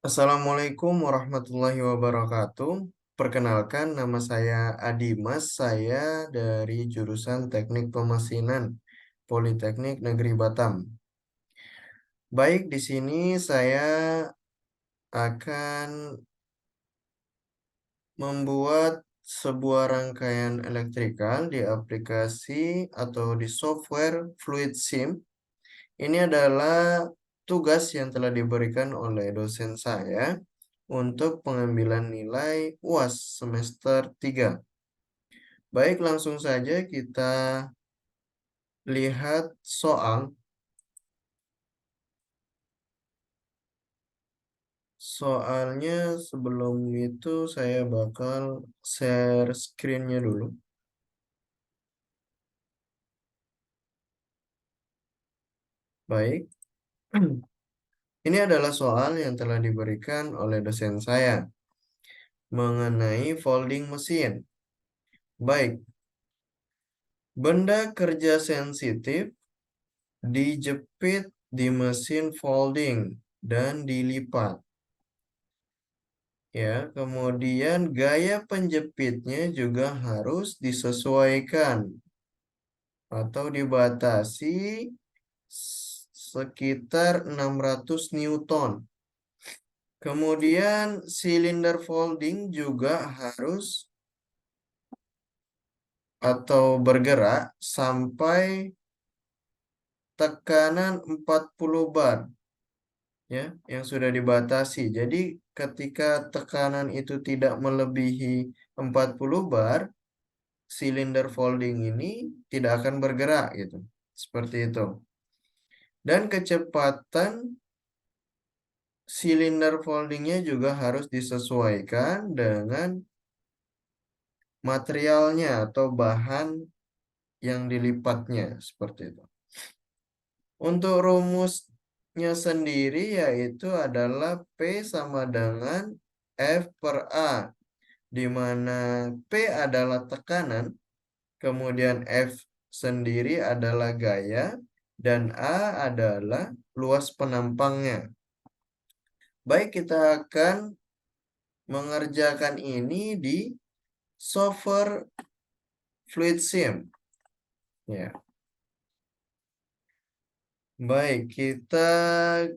Assalamualaikum warahmatullahi wabarakatuh. Perkenalkan, nama saya Adimas. Saya dari jurusan Teknik Pemesinan Politeknik Negeri Batam. Baik, di sini saya akan membuat sebuah rangkaian elektrikal di aplikasi atau di software Fluid Sim. Ini adalah tugas yang telah diberikan oleh dosen saya untuk pengambilan nilai UAS semester 3. Baik, langsung saja kita lihat soal. Soalnya sebelum itu saya bakal share screen-nya dulu. Baik, ini adalah soal yang telah diberikan oleh dosen saya mengenai folding mesin. Baik, benda kerja sensitif dijepit di mesin folding dan dilipat. Ya, kemudian gaya penjepitnya juga harus disesuaikan atau dibatasi sekitar 600 Newton. Kemudian silinder folding juga harus atau bergerak sampai tekanan 40 bar, ya, yang sudah dibatasi. Jadi ketika tekanan itu tidak melebihi 40 bar, silinder folding ini tidak akan bergerak gitu. Seperti itu. Dan kecepatan silinder foldingnya juga harus disesuaikan dengan materialnya atau bahan yang dilipatnya seperti itu. Untuk rumusnya sendiri yaitu adalah P sama dengan F per A, di mana P adalah tekanan, kemudian F sendiri adalah gaya, dan A adalah luas penampangnya. Baik, kita akan mengerjakan ini di software Fluid Sim. Ya. Baik, kita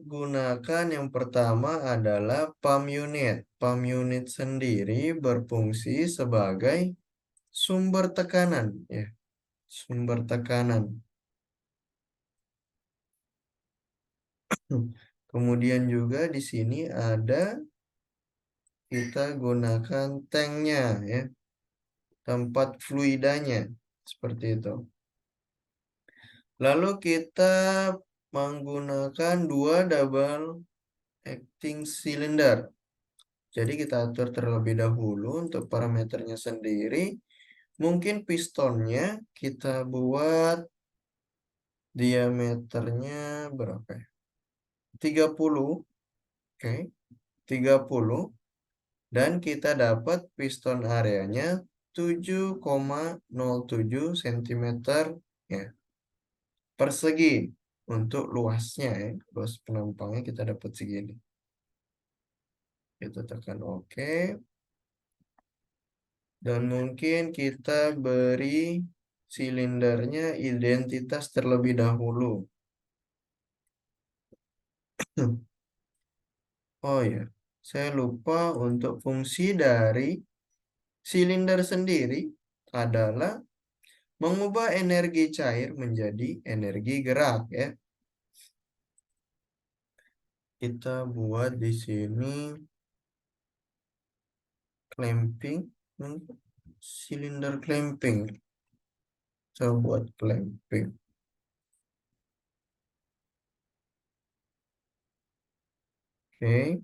gunakan yang pertama adalah pump unit. Pump unit sendiri berfungsi sebagai sumber tekanan, ya. Sumber tekanan. Kemudian juga di sini ada kita gunakan tanknya, ya, tempat fluidanya seperti itu. Lalu kita menggunakan dua double acting cylinder. Jadi kita atur terlebih dahulu untuk parameternya sendiri. Mungkin pistonnya kita buat diameternya berapa ya? 30. Oke, 30. Dan kita dapat piston areanya 7,07 cm, ya, persegi. Untuk luasnya, ya, luas penampangnya kita dapat segini. Kita tekan OK. Dan mungkin kita beri silindernya identitas terlebih dahulu. Oh ya, saya lupa untuk fungsi dari silinder sendiri adalah mengubah energi cair menjadi energi gerak, ya. Kita buat di sini clamping, silinder clamping. Saya buat clamping. Oke.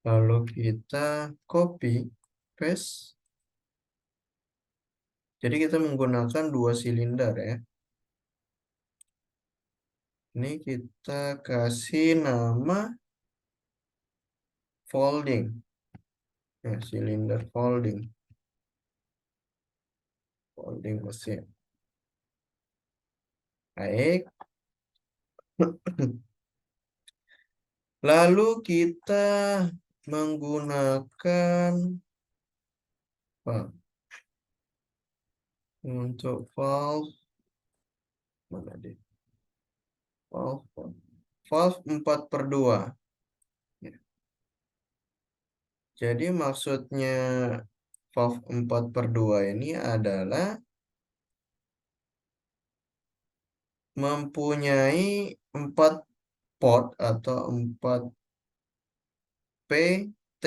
Lalu kita copy paste. Jadi kita menggunakan dua silinder, ya. Ini kita kasih nama folding. Ya, silinder folding. Folding mesin. Baik. Lalu kita menggunakan apa? Untuk valve mana deh? Valve 4/2. Ya. Jadi maksudnya valve 4/2 ini adalah mempunyai 4 port atau 4 P, T,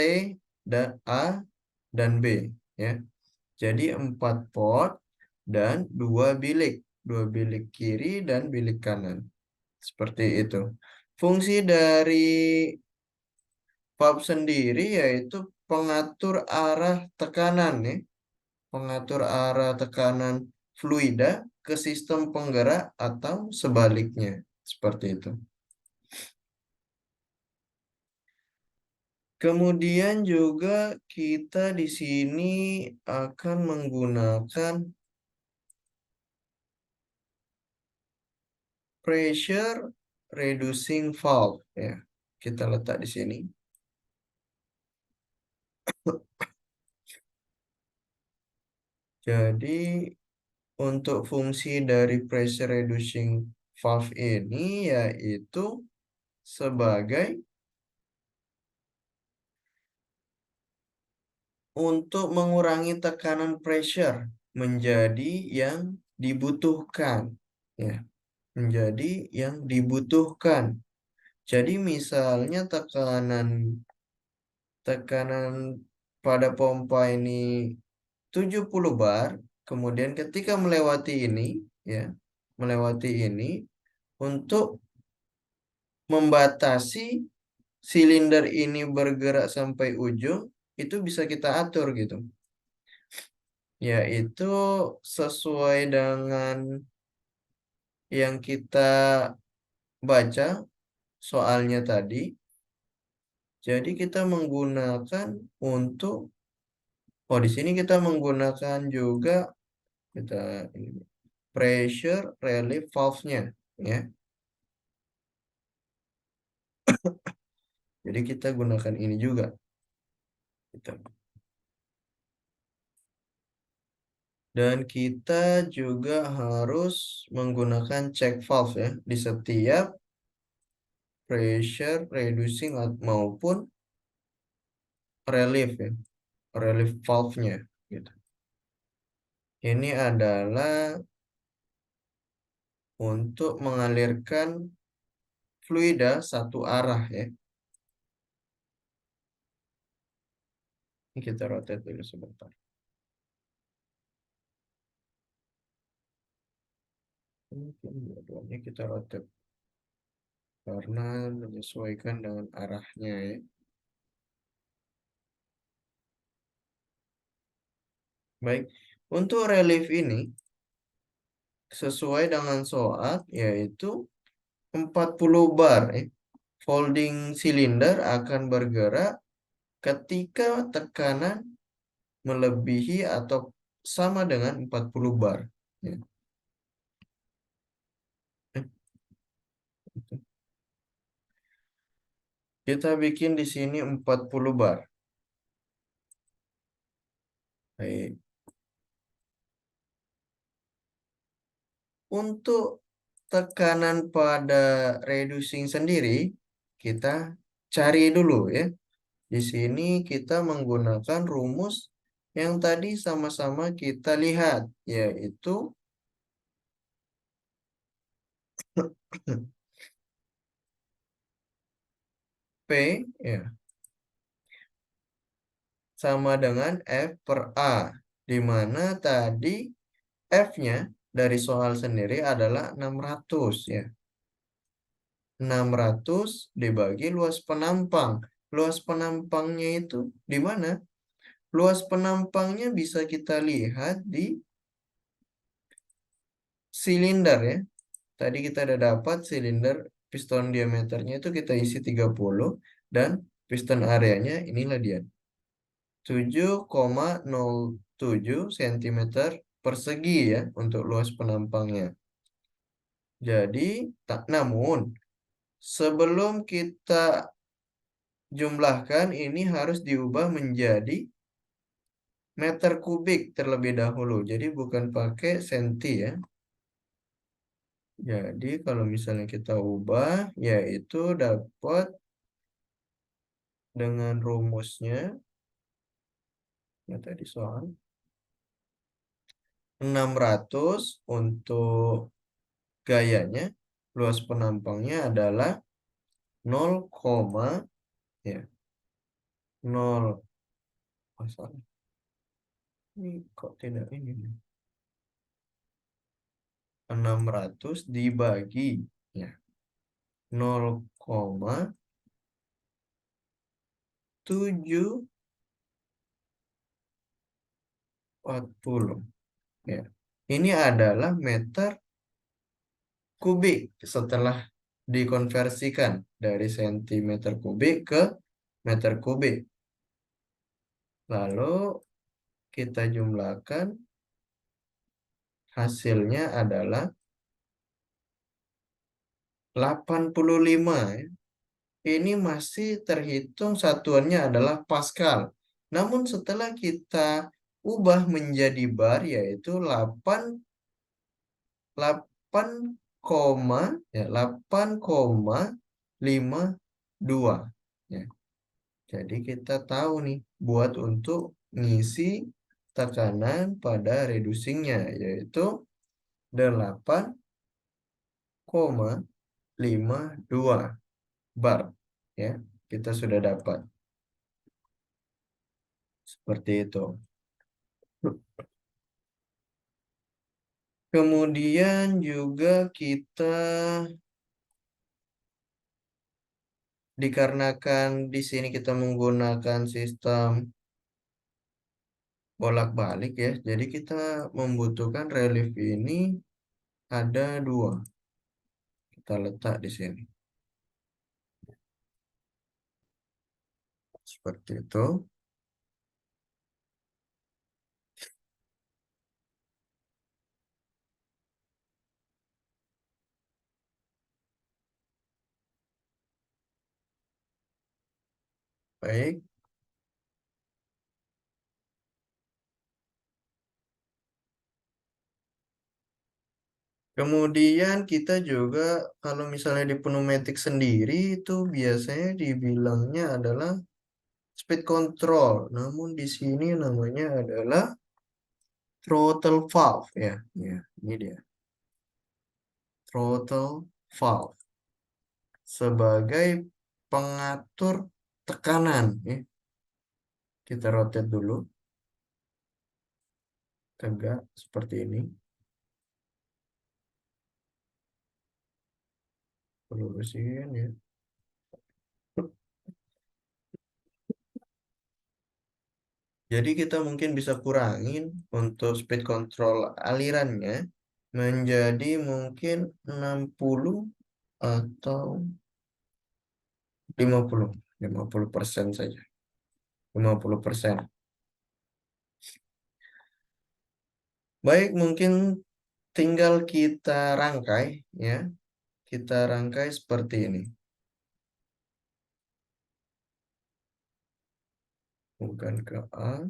dan A, dan B. Ya. Jadi 4 port dan 2 bilik kiri dan bilik kanan. Seperti itu. Fungsi dari valve sendiri yaitu pengatur arah tekanan ya. Pengatur arah tekanan fluida ke sistem penggerak atau sebaliknya. Seperti itu. Kemudian juga kita di sini akan menggunakan pressure reducing valve ya. Kita letak di sini. Jadi untuk fungsi dari pressure reducing valve ini yaitu sebagai untuk mengurangi tekanan pressure menjadi yang dibutuhkan ya, menjadi yang dibutuhkan. Jadi misalnya tekanan tekanan pada pompa ini 70 bar, kemudian ketika melewati ini ya, melewati ini untuk membatasi silinder ini bergerak sampai ujung, itu bisa kita atur gitu. Yaitu sesuai dengan yang kita baca soalnya tadi. Jadi kita menggunakan untuk di sini kita menggunakan juga kita ini, pressure relief valve-nya ya. Jadi kita gunakan ini juga. Gitu. Dan kita juga harus menggunakan check valve ya di setiap pressure reducing maupun relief ya, relief valve-nya gitu. Ini adalah untuk mengalirkan fluida satu arah ya. Ini kita rotate dulu sebentar. Mungkin dua-duanya kita rotate karena menyesuaikan dengan arahnya ya. Baik, untuk relief ini sesuai dengan soal yaitu 40 bar ya. Folding silinder akan bergerak ketika tekanan melebihi atau sama dengan 40 bar. Ya. Kita bikin di sini 40 bar. Baik. Untuk tekanan pada reducing sendiri, kita cari dulu ya. Di sini kita menggunakan rumus yang tadi sama-sama kita lihat, yaitu P ya, sama dengan F per A, di mana tadi F-nya dari soal sendiri adalah 600 ya. 600 dibagi luas penampang. Luas penampangnya itu di mana? Luas penampangnya bisa kita lihat di silinder ya. Tadi kita ada dapat silinder piston diameternya itu kita isi 30 dan piston areanya inilah dia. 7,07 cm persegi ya untuk luas penampangnya. Jadi, namun sebelum kita jumlahkan ini harus diubah menjadi meter kubik terlebih dahulu. Jadi bukan pakai senti ya. Jadi kalau misalnya kita ubah, yaitu dapat dengan rumusnya, ya tadi soal, 600 untuk gayanya, luas penampangnya adalah 0, ya 0, masalah. Ini kok tidak ini nih. 600 dibagi ya 0,740 ya. Ini adalah meter kubik setelah dikonversikan dari sentimeter kubik ke meter kubik. Lalu kita jumlahkan, hasilnya adalah 85 ya. Ini masih terhitung satuannya adalah Pascal. Namun setelah kita ubah menjadi bar, yaitu 8 ya 8,52 ya. Jadi kita tahu nih buat untuk ngisi tekanan pada reducingnya, yaitu 8,52 bar ya. Kita sudah dapat seperti itu. Kemudian juga kita, dikarenakan di sini kita menggunakan sistem bolak-balik ya, jadi kita membutuhkan relief ini ada 2. Kita letak di sini. Seperti itu. Baik. Kemudian kita juga kalau misalnya di pneumatik sendiri itu biasanya dibilangnya adalah speed control. Namun di sini namanya adalah throttle valve ya. Ya, ini dia. Throttle valve sebagai pengatur tekanan ya. Kita rotate dulu. Tegak seperti ini. Lurusin ya. Jadi kita mungkin bisa kurangin untuk speed control alirannya menjadi mungkin 60 atau 50% saja. 50%. Baik, mungkin tinggal kita rangkai ya. Kita rangkai seperti ini. Bukan ke A.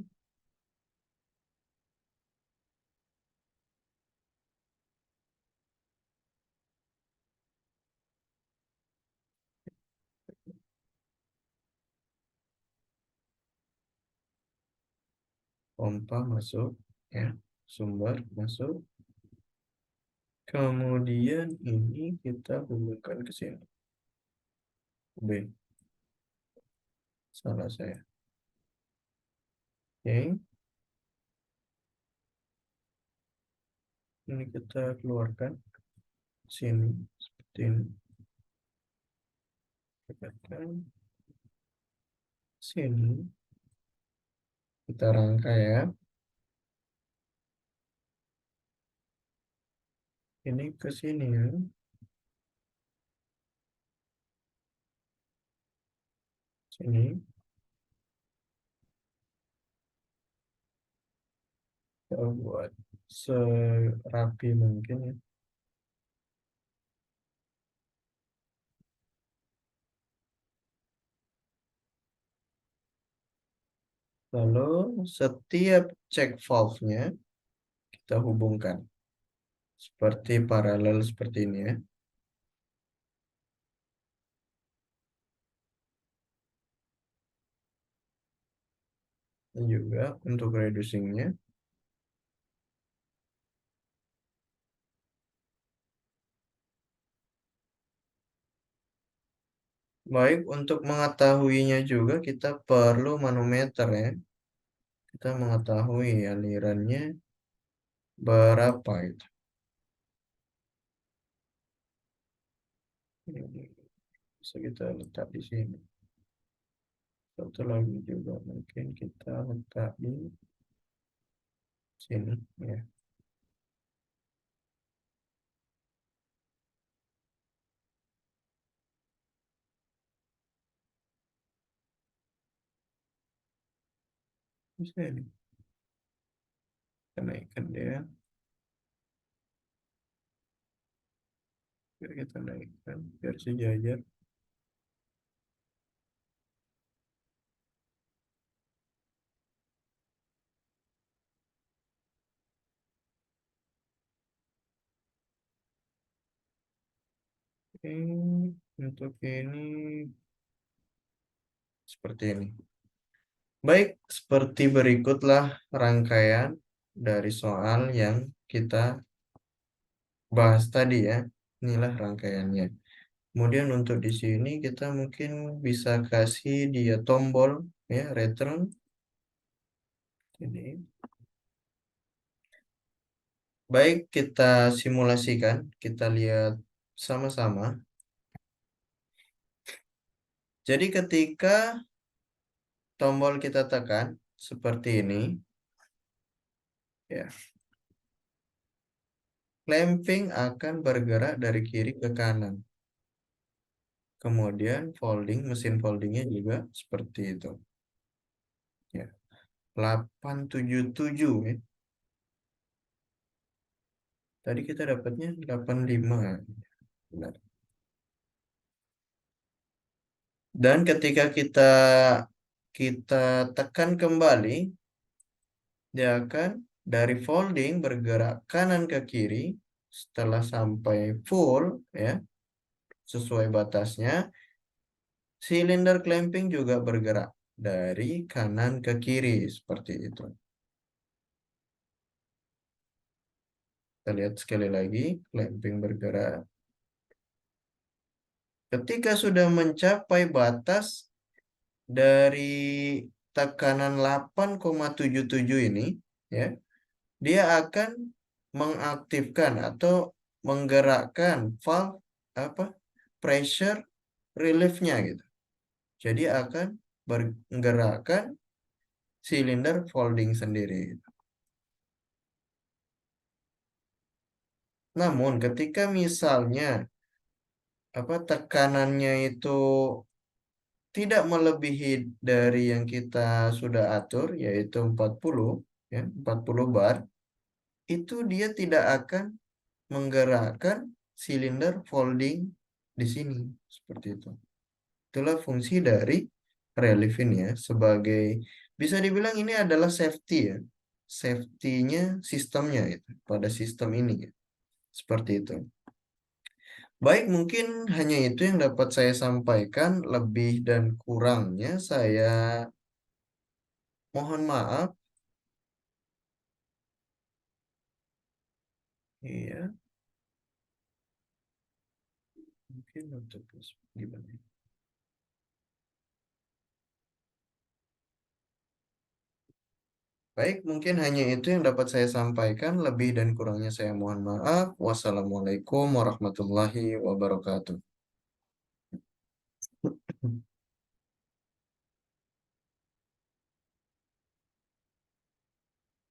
Pompa masuk ya. Sumber masuk. Kemudian ini kita hubungkan ke sini. B. Salah saya. Oke. Ini kita keluarkan sini seperti ini. Dekatkan sini. Kita rangkai ya. Ini ke sini ya. Sini. Kita buat serapi mungkin ya. Lalu setiap check valve-nya kita hubungkan seperti paralel seperti ini ya. Dan juga untuk reducing-nya. Baik, untuk mengetahuinya juga kita perlu manometer ya. Kita mengetahui alirannya berapa itu. Ini bisa kita letak di sini. Satu lagi juga mungkin kita letak di sini ya. Bisa ini. Kita naikkan dia. Biar kita naikkan. Biar sejajar. Oke. Untuk ini seperti ini. Baik, seperti berikutlah rangkaian dari soal yang kita bahas tadi ya. Inilah rangkaiannya. Kemudian untuk di sini kita mungkin bisa kasih dia tombol ya, return. Ini. Baik, kita simulasikan, kita lihat sama-sama. Jadi ketika tombol kita tekan seperti ini, ya, clamping akan bergerak dari kiri ke kanan. Kemudian mesin foldingnya juga seperti itu. Ya, 877 ya. Tadi kita dapatnya 85. Benar. Dan ketika kita tekan kembali, dia akan dari folding bergerak kanan ke kiri setelah sampai full ya, sesuai batasnya. Silinder clamping juga bergerak dari kanan ke kiri seperti itu. Kita lihat sekali lagi, clamping bergerak. Ketika sudah mencapai batas dari tekanan 8,77 ini, ya, dia akan mengaktifkan atau menggerakkan valve apa pressure relief-nya gitu. Jadi akan menggerakkan silinder folding sendiri. Namun ketika misalnya tekanannya itu tidak melebihi dari yang kita sudah atur yaitu 40 ya, 40 bar, itu dia tidak akan menggerakkan silinder folding di sini seperti itu. Itulah fungsi dari relief ini ya, sebagai bisa dibilang ini adalah safety ya. Safety-nya sistemnya itu pada sistem ini ya. Seperti itu. Baik, mungkin hanya itu yang dapat saya sampaikan. Lebih dan kurangnya saya mohon maaf. Iya, mungkin untuk gimana? Baik, mungkin hanya itu yang dapat saya sampaikan. Lebih dan kurangnya saya mohon maaf. Wassalamualaikum warahmatullahi wabarakatuh.